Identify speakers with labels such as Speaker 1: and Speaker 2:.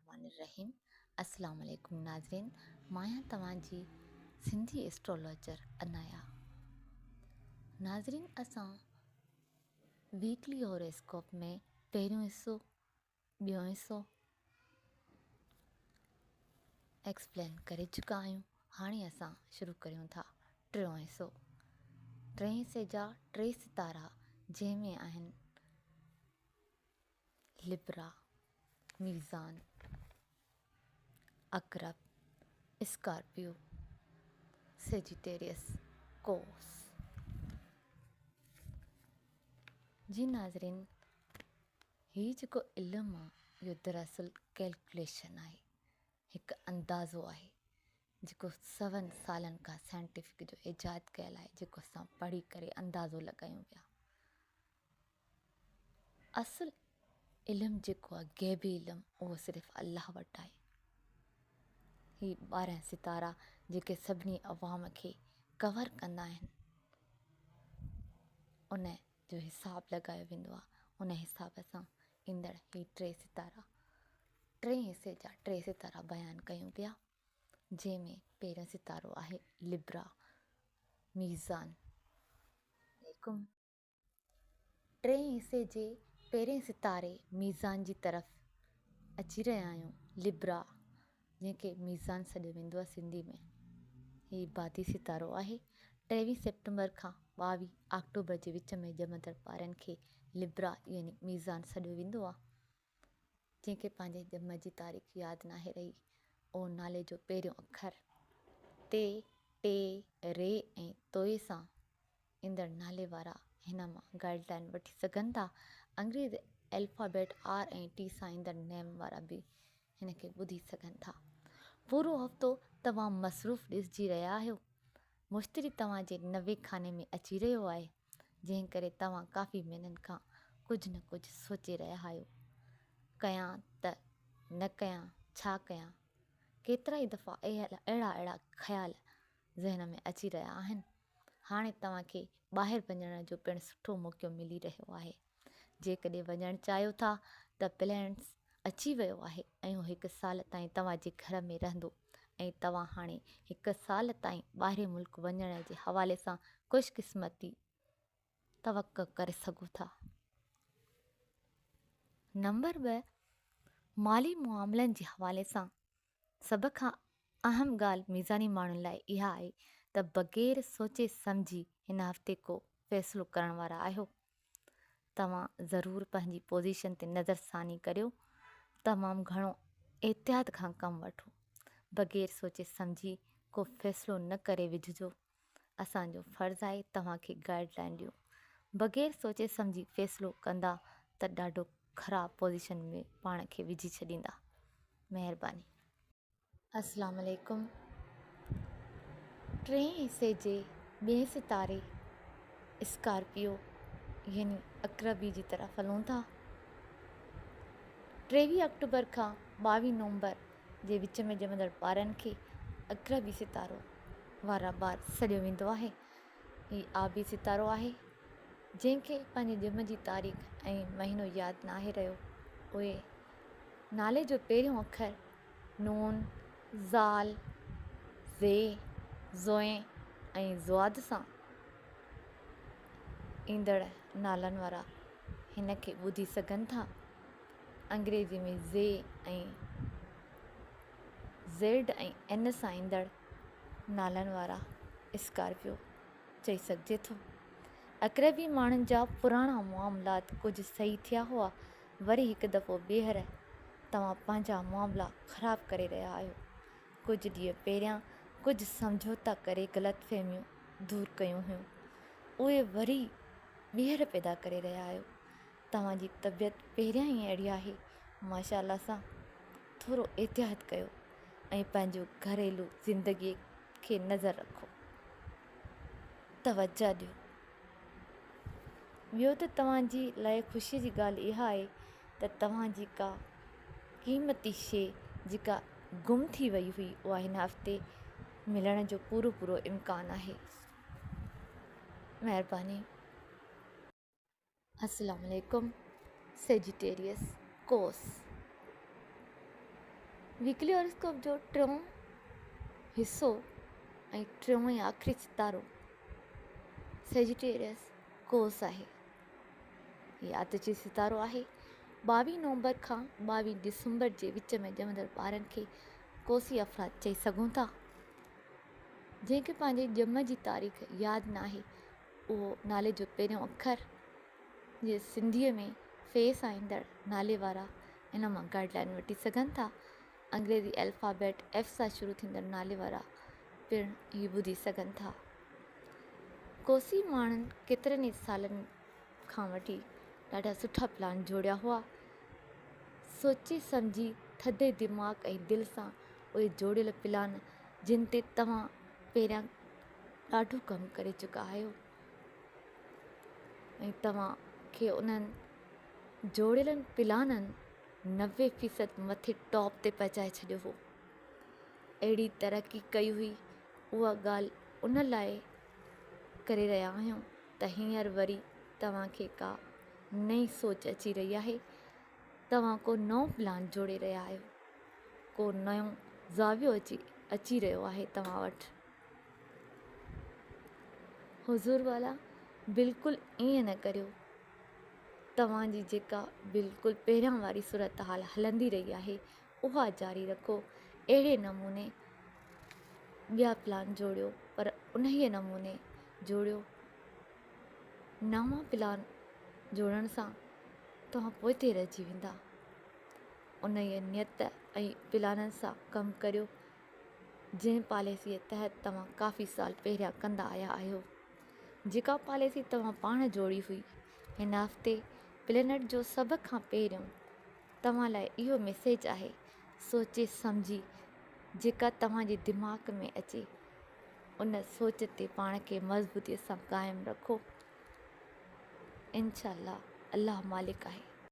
Speaker 1: बिस्मिल्लाहिर्रहमानिर्रहीम। अस्सलाम वालेकुम नाज़रीन, मां आहियां तव्हांजी सिंधी एस्ट्रोलॉजर अनाया। नाज़रीन, असां वीकली हॉरोस्कोप में पहिरियों हिसो ॿियों हिसो एक्सप्लेन करे चुका आहियूं। हाणे असां शुरू करियूं था टियों हिसो। टे हिसे जा टे सितारा जंहिंमें आहिनि लिब्रा, मीज़ान, अक़रब, स्कॉर्पियो, सेजिटेरियस, कोस। जी नाज़रीन, हीउ जेको इल्मु आहे इहो दरअसल कैलकुलेशन आहे, हिकु अंदाज़ो आहे जेको 7 सालनि खां साइंटिफिक जो इजाद कयल आहे, जेको असां पढ़ी करे अंदाज़ो लॻायूं पिया। असुलु इल्मु जेको आहे गैबी इल्मु, उहो सिर्फ़ु अलाह वटि आहे। ही 12 सितारा जेके सभिनी अवाम खे कवर कंदा आहिनि, उन जो हिसाबु लॻायो वेंदो आहे। उन हिसाब सां ईंदड़ ही टे सितारा, टे हिसे जा टे सितारा बयानु कयूं पिया, जंहिंमें पहिरियों सितारो आहे लिब्रा, मीज़ान। टे हिसे जे पहिरें सितारे मीज़ान जी तरफ़ अची रहिया आहियूं। लिब्रा, जंहिंखे मीज़ान सॾियो वेंदो आहे सिंधी में, हीउ बादी सितारो आहे। 23 सेप्टेम्बर खां 22 अक्टूबर जे विच में ॼमंदड़ ॿारनि खे लिब्रा यानी मीज़ान सॾियो वेंदो आहे। जंहिंखे पंहिंजे ॼम जी तारीख़ यादि नाहे रही, उहो नाले जो पहिरियों अखर ते, टे, रे ऐं तोए सां ईंदड़ नाले वारा हिन मां गाइडलाइन वठी सघनि था। अंग्रेज़ी अल्फ़ाबेट आर ऐं टी सां ईंदड़ नेम वारा बि हिन खे ॿुधी सघनि था। पूरो हफ़्तो तव्हां मसरूफ़ ॾिसिजी रहिया आहियो। मुश्तरी तव्हांजे नवे खाने में अची रहियो आहे, जंहिं करे तव्हां काफ़ी महीननि खां कुझु न कुझु सोचे रहिया आहियो। कयां त न कयां, छा कयां? केतिरा ई दफ़ा अहिड़ा ख़्याल ज़हन में अची रहिया आहिनि। हाणे तव्हांखे ॿाहिरि वञण जो पिणु सुठो मौक़ो मिली रहियो आहे। जेकॾहिं वञणु चाहियो था त प्लैन्स अची वियो आहे ऐं उहो 1 साल ताईं तव्हांजे घर में रहंदो, ऐं तव्हां हाणे 1 साल ताईं ॿाहिरि मुल्क वञण जे हवाले सां ख़ुशकिस्मती तवक़ो करे सघो था। नंबर 2, माली मुआमलनि जे हवाले सां सभ खां अहम ॻाल्हि मीज़ानी माण्हुनि लाइ इहा आहे त बग़ैर सोचे सम्झी हिन हफ़्ते को फ़ैसिलो करण वारा आहियो। तव्हां ज़रूरु पंहिंजी पोज़ीशन ते नज़रसानी करियो। तमामु घणो एहतियात खां कमु वठो। बग़ैर सोचे सम्झी को फ़ैसिलो न करे विझिजो। असांजो फ़र्ज़ु आहे तव्हांखे गाइडलाइन ॾियो। बग़ैर सोचे सम्झी फ़ैसिलो कंदा त ॾाढो ख़राबु पोज़ीशन में पाण खे विझी छॾींदा। महिरबानी। अस्सलाम वालेकुम। टे हिसे जे ॿिए सितारे स्कॉर्पियो यानी अक़रबी जी तरफ़ हलूं था। 23 अक्टूबर खां 22 नवंबर जे विच में ॼमंदड़ ॿारनि खे अक़रबी सितारो वारा ॿार सॾियो वेंदो आहे। हीउ आबी सितारो आहे। जंहिंखे पंहिंजे ॼम जी तारीख़ ऐं महीनो यादि नाहे रहियो, उहे नाले जो पहिरियों अखर नून, ज़ाल, ज़े, ज़ोए ऐं ज़ुआद सां ईंदड़ नालनि वारा हिन खे ॿुधी सघनि था। अंग्रेज़ी में ज़े ऐं ज़ेड ऐं एन सां ईंदड़ नालनि वारा स्कॉर्पियो चई सघिजे थो। अक़रबी माण्हुनि जा पुराणा मामलात कुझु सही थिया हुआ, वरी हिकु दफ़ो ॿीहर तव्हां पंहिंजा मामला ख़राबु करे रहिया आहियो। कुझु ॾींहं पहिरियां कुझु समझौता करे ग़लतफ़हमियूं दूरि कयूं हुयूं, उहे वरी ॿीहर पैदा करे रहिया आहियो। तव्हांजी तबियत पहिरियां ई अहिड़ी आहे, माशाअल्लाह सां थोरो एहतियात कयो ऐं पंहिंजो घरेलू ज़िंदगीअ खे नज़र रखो, तवजो ॾियो। ॿियो त तव्हांजी लाइ ख़ुशीअ जी ॻाल्हि इहा आहे त तव्हांजी का क़ीमती शइ जेका गुम थी वई हुई, उहा हिन हफ़्ते मिलण जो पूरो इम्कानु आहे। महिरबानी। अस्सलाम वालेकुम। सेजिटेरियस, कोस। वीकली हॉरोस्कोप जो टियों हिसो ऐं टियों ऐं आख़िरी सितारो सेजिटेरियस कोस आहे। हीअ आतिशी सितारो आहे। 22 नवंबर खां 22 दिसंबर जे विच में ॼमंदड़ ॿारनि खे कोसी अफ़राद चई सघूं था। जंहिंखे पंहिंजे ॼम जी तारीख़ यादि न आहे, उहो नाले जो पहिरियों अखर जे सिंधीअ में फेस आईंदड़ नाले वारा इन मां गाइडलाइन वठी सघनि था। अंग्रेज़ी अल्फ़ाबेट F सां शुरू थींदड़ नाले वारा पिणु ही ॿुधी सघनि था। कोसी माण्हुनि केतिरनि ई सालनि खां वठी ॾाढा सुठा प्लान जोड़िया हुआ। सोचे सम्झी थधे दिमाग़ ऐं दिलि सां उहे जोड़ियल प्लान जिन ते तव्हां पहिरियां ॾाढो कमु करे चुका आहियो ऐं तव्हांखे उन्हनि जोड़ियलनि प्लाननि 90% मथे टॉप ते पहुचाए छॾियो हो। अहिड़ी तरक़ी कई हुई। उहा ॻाल्हि उन लाइ करे रहिया आहियूं त हींअर वरी तव्हांखे का नई सोच अची रही आहे। तव्हां को नओं प्लान जोड़े रहिया आहियो, को नयो ज़ावियो अची रहियो आहे तव्हां वटि। हुज़ूर वाला बिल्कुलु ईअं न करियो। तव्हांजी जेका बिल्कुलु पहिरियां वारी सूरत हाल हलंदी रही आहे, उहा जारी रखो। अहिड़े नमूने ॿिया प्लान जोड़ियो, पर उन ई नमूने जोड़ियो। नवां प्लान जोड़ण सां तव्हां पोइ रहिजी वेंदा। उन ई नियत ऐं प्लाननि सां कमु करियो जंहिं पॉलिसीअ तहत तव्हां काफ़ी साल पहिरियां कंदा आया आहियो। जेका पॉलिसी तव्हां पाण जोड़ी हुई, हिन हफ़्ते प्लेनेट जो सभ खां पहिरियों तव्हां लाइ इहो मैसेज आहे। सोचे सम्झी जेका तव्हांजे दिमाग़ में अचे, उन सोच ते पाण खे मज़बूतीअ सां क़ाइमु रखो। इंशाअल्लाह अल्लाह मालिक आहे।